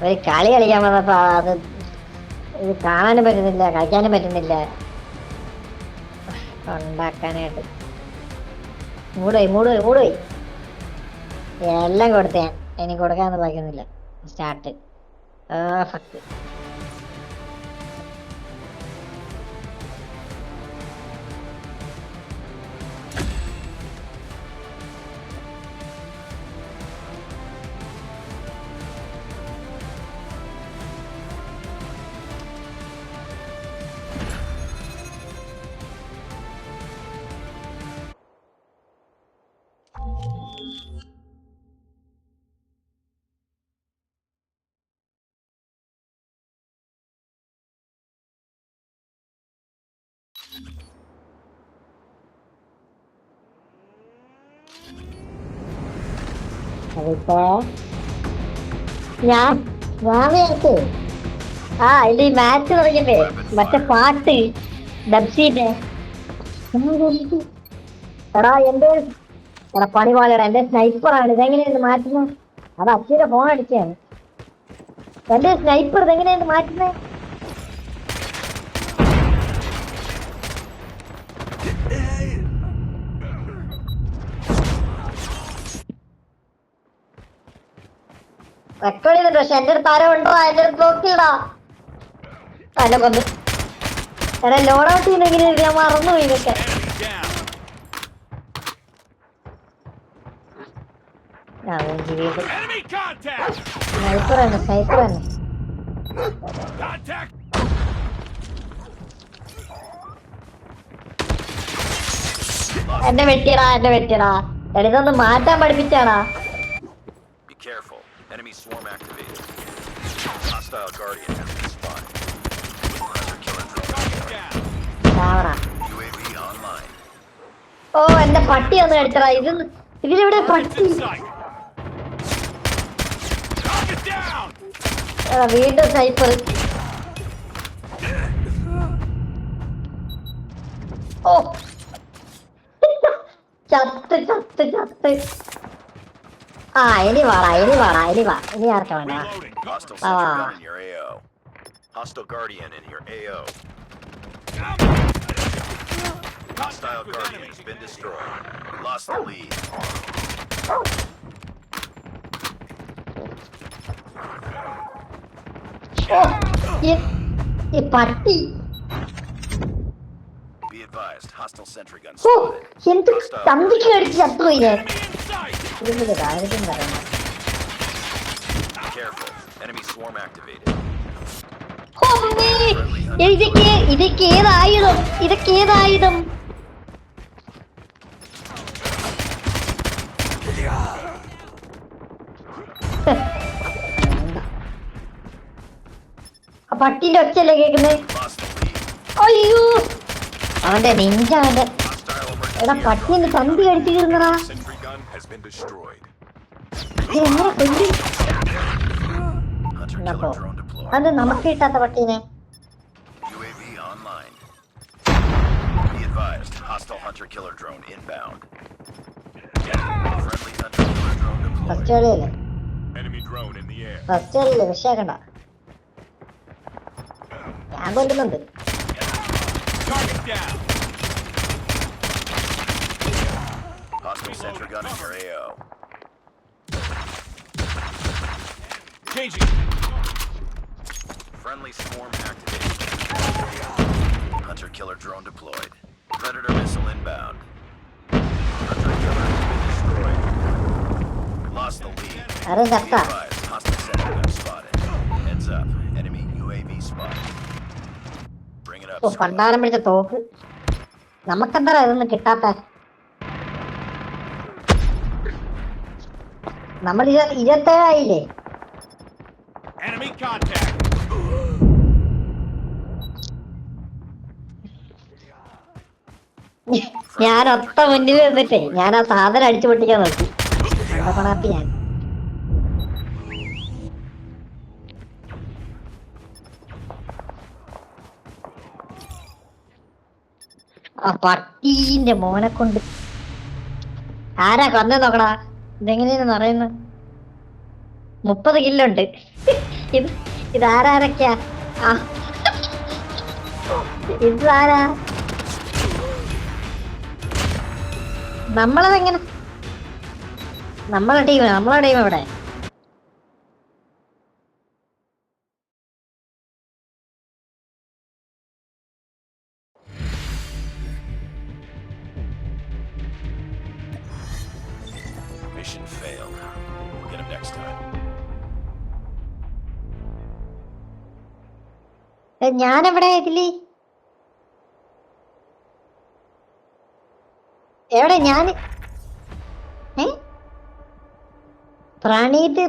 ഒരു കളി കളിക്കാൻ വന്നപ്പോ അത് ഇത് കാണാനും പറ്റുന്നില്ല, കളിക്കാനും പറ്റുന്നില്ല. ഉണ്ടാക്കാനായിട്ട് മൂടുപോയി. എല്ലാം കൊടുത്ത ഞാൻ ഇനി കൊടുക്കാന്ന് പറയുന്നില്ല. സ്റ്റാർട്ട്. ഫക്ക്. അതിപ്പോ ഞാൻ വിചാരിച്ചു ഇത് ഈ മാച്ച് തുടങ്ങിയപ്പേ മറ്റേ പാട്ട് ഡബ്സീന്റെ എടാ പണി പോലെടാ, എന്റെ സ്നൈപ്പറാണ്. ഇതെങ്ങനെയാണ് മാറ്റുന്നത്? അത് അച്ഛന്റെ ഫോൺ അടിച്ചാണ്. എന്റെ സ്നൈപ്പർ ഇതെങ്ങനെയാണ് മാറ്റുന്നത്? റെക്കോർഡ് ചെയ്തിട്ട് പക്ഷെ എന്റെ അടുത്ത് ആരോ ഉണ്ടോ? എന്റെ അടുത്ത് നോക്കിയിടാ. എന്നെ കൊന്നു. എടാ ലോഡ് ഔട്ട് ചെയ്യുന്ന എങ്ങനെയാണ്? ഞാൻ മറന്നുപോയി ഇതൊക്കെ. സ്നൈപ്പർ തന്നെ. എന്നെ വെട്ടിയടാ. ഇതൊന്ന് മാറ്റാൻ പഠിപ്പിച്ചാടാ. Enemy swarm activated. Hostile Guardian has been spotted. UAV online. ഓ എന്റെ പട്ടി ഒന്ന് എടുത്തടാ. ഇതിലെവിടെ പട്ടി? വീണ്ടും സ്നൈപ്പർ. ഓ ചത്ത്. ഇനി വാ. ഇനി ആർക്കാ വേണ്ട? Hostile Guardian in your AO. Hostile Guardian has been destroyed. Lost the lead. ഈ പട്ടി. Be advised, hostile sentry gun oh spotted. എന്ത് തന്തിക്ക് അടിച്ച് ചത്തുപോയി ഞാൻ. Careful, enemy swarm activated. ഇതൊക്കെ ഏതായുധം? പട്ടിന്റെ ഒച്ചല്ലേ കേക്കുന്നേ? അയ്യോ അവന്റെ നെഞ്ചാവന്റെ. എടാ പട്ടിന്റെ തന്തി അടിച്ചു കീറുന്നടാ. അത് നമുക്ക് കിട്ടാത്ത പട്ടീനെ. ഫസ്റ്റ് കളിയല്ലേ വിഷയാക്കണ്ട. ഞാൻ കൊല്ലുന്നുണ്ട്. Hostile sentry gun in your AO. Changing. Friendly swarm activated. Hunter killer drone deployed. Predator missile inbound. Hunter killer has been destroyed. Lost the lead. Hostile sentry gun spotted. Heads up. Enemy UAV spotted. Bring it up. പണ്ടാരം പിടിച്ച തോക്ക്. നമുക്കെന്താ ഇതൊന്നും കിട്ടാത്ത? നമ്മൾ 27 ആയില്ലേ? Enemy contact. ഞാൻ ഒത്ത മുന്നിൽ നിന്നിട്ടേ ഞാൻ ആ സാധനം അടിച്ചു പൊട്ടിക്കാൻ നോക്കി. ഞാൻ ആ പട്ടീന്റെ മോനെ കൊണ്ട് ആരാ കൊന്നെ നോക്കടാ. ഇതെങ്ങനെയാന്ന് പറയുന്നത്? 30 കില്ലുണ്ട്. ഇത് ഇതാരൊക്കെയാ? ആ, ഇതാരാ? നമ്മളതെങ്ങനെ? നമ്മളെ ടീം ഇവിടെ. Mission failed. We'll get him next time. ഞാനെവിടെ ഇതില്? എവിടെ ഞാന്? പ്രണീത്